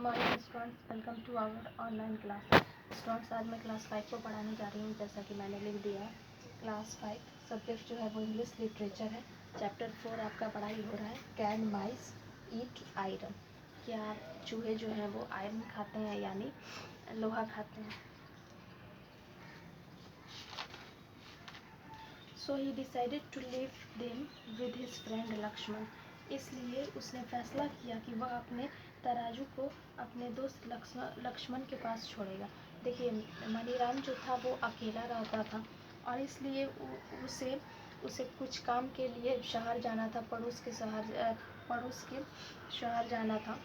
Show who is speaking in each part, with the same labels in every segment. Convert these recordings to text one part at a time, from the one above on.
Speaker 1: Morning students, welcome to our online class. Students, आज मैं class 5 को पढ़ाने जा रही हूँ। जैसा कि मैंने लिख दिया है, क्लास 5 सब्जेक्ट जो है वो इंग्लिश लिटरेचर है। चैप्टर 4 आपका पढ़ाई हो रहा है, कैन माइस ईट आयरन। क्या चूहे जो हैं वो आयरन खाते हैं, यानी लोहा खाते हैं। So he decided to leave them with his friend Lakshman. इसलिए उसने फैसला किया कि वह अपने तराजू को अपने दोस्त लक्ष्मण के पास छोड़ेगा। देखिए, मनीराम जो था वो अकेला रहता था और इसलिए उसे कुछ काम के लिए शहर जाना था, पड़ोस के शहर जाना था,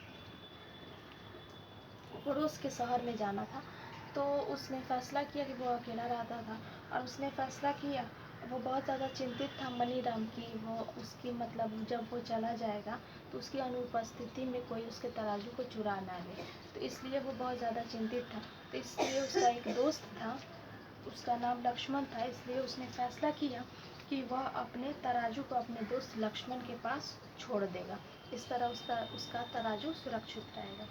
Speaker 1: पड़ोस के शहर में जाना था। तो उसने फैसला किया कि वो अकेला रहता था और उसने फैसला किया, वो बहुत ज़्यादा चिंतित था मनीराम की, वो उसकी मतलब जब वो चला जाएगा तो उसकी अनुपस्थिति में कोई उसके तराजू को चुरा ना ले। तो इसलिए वो बहुत ज़्यादा चिंतित था। तो इसलिए उसका एक दोस्त था, उसका नाम लक्ष्मण था। इसलिए उसने फैसला किया कि वह अपने तराजू को अपने दोस्त लक्ष्मण के पास छोड़ देगा। इस तरह उसका तराजू सुरक्षित रहेगा।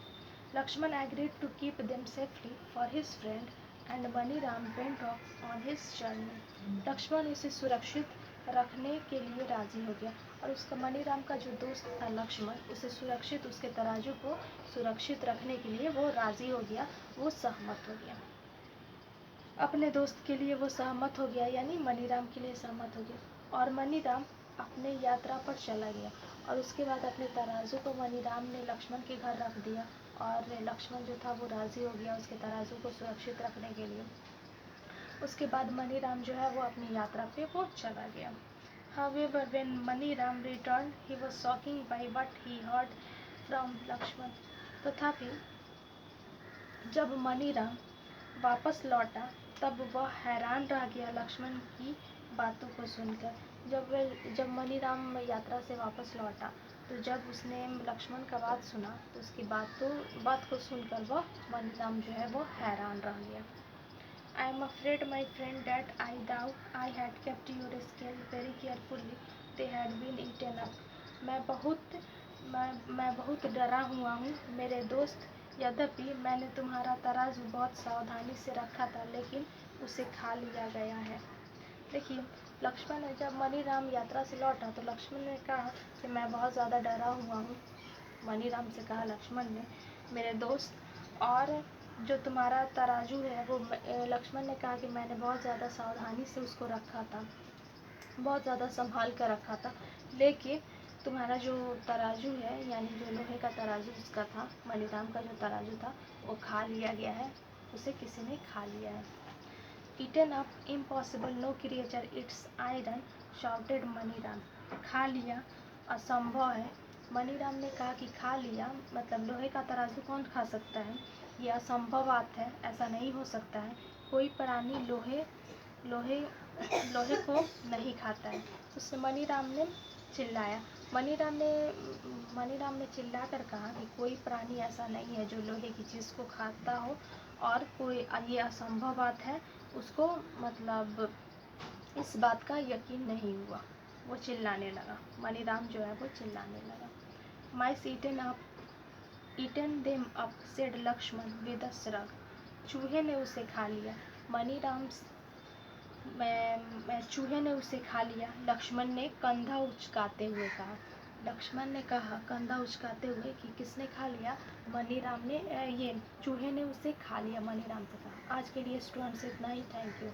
Speaker 1: Lakshman agreed to keep them safely for his friend and Maniram went off on his journey. Lakshman उसे सुरक्षित रखने के लिए राजी हो गया और उसका मनीराम का जो दोस्त था लक्ष्मण, उसे सुरक्षित, उसके तराजू को सुरक्षित रखने के लिए वो राजी हो गया, वो सहमत हो गया। अपने दोस्त के लिए वो सहमत हो गया, यानी मनीराम के लिए सहमत हो गया। और मनीराम अपने यात्रा पर चला गया और उसके बाद अपने तराजू को मनीराम ने लक्ष्मण के घर रख दिया और लक्ष्मण जो था वो राज़ी हो गया उसके तराजू को सुरक्षित रखने के लिए। उसके बाद मनीराम जो है वो अपनी यात्रा पे वो चला गया। However, when Maniram returned, he was shocking by what he heard from Lakshman. तथापि जब मनीराम वापस लौटा तब वह हैरान रह गया लक्ष्मण की बातों को सुनकर। जब मनीराम यात्रा से वापस लौटा तो जब उसने लक्ष्मण का बात सुना तो उसकी बात को सुनकर वह मनीराम जो है वो हैरान रह गया। I am afraid my friend that I had kept your scale very carefully, they had been eaten up. मैं बहुत डरा हुआ हूँ मेरे दोस्त, यद्यपि मैंने तुम्हारा तराजू बहुत सावधानी से रखा था लेकिन उसे खा लिया गया है। देखिए, लक्ष्मण ने जब मनीराम यात्रा से लौटा तो लक्ष्मण ने कहा कि मैं बहुत ज़्यादा डरा हुआ हूँ। मनीराम से कहा लक्ष्मण ने, मेरे दोस्त, और जो तुम्हारा तराजू है वो लक्ष्मण ने कहा कि मैंने बहुत ज़्यादा सावधानी से उसको रखा था, बहुत ज़्यादा संभाल कर रखा था, लेकिन तुम्हारा जो तराजू है, यानी जो लोहे का तराजू उसका था, मनीराम का जो तराजू था वो खा लिया गया है, उसे किसी ने खा लिया है। Eaten up, impossible, no creature eats iron, shouted Maniram. खा लिया असंभव है, मनीराम ने कहा कि खा लिया मतलब लोहे का तराजू कौन खा सकता है, ये असंभव बात है, ऐसा नहीं हो सकता है, कोई प्राणी लोहे को नहीं खाता है। उससे मनीराम ने चिल्लाया। मनीराम ने चिल्लाकर कहा कि कोई प्राणी ऐसा नहीं है जो लोहे की चीज़ को खाता हो और कोई ये असंभव बात है, उसको मतलब इस बात का यकीन नहीं हुआ। वो चिल्लाने लगा, मनीराम जो है वो चिल्लाने लगा। Mice eaten them up said Lakshman with a shrug. चूहे ने उसे खा लिया, चूहे ने उसे खा लिया, लक्ष्मण ने कंधा उचकाते हुए कहा। लक्ष्मण ने कहा कंधा उचकाते हुए कि किसने खा लिया, मनीराम ने, ये चूहे ने उसे खा लिया, मनीराम से कहा। आज के लिए स्टूडेंट्स इतना ही, थैंक यू।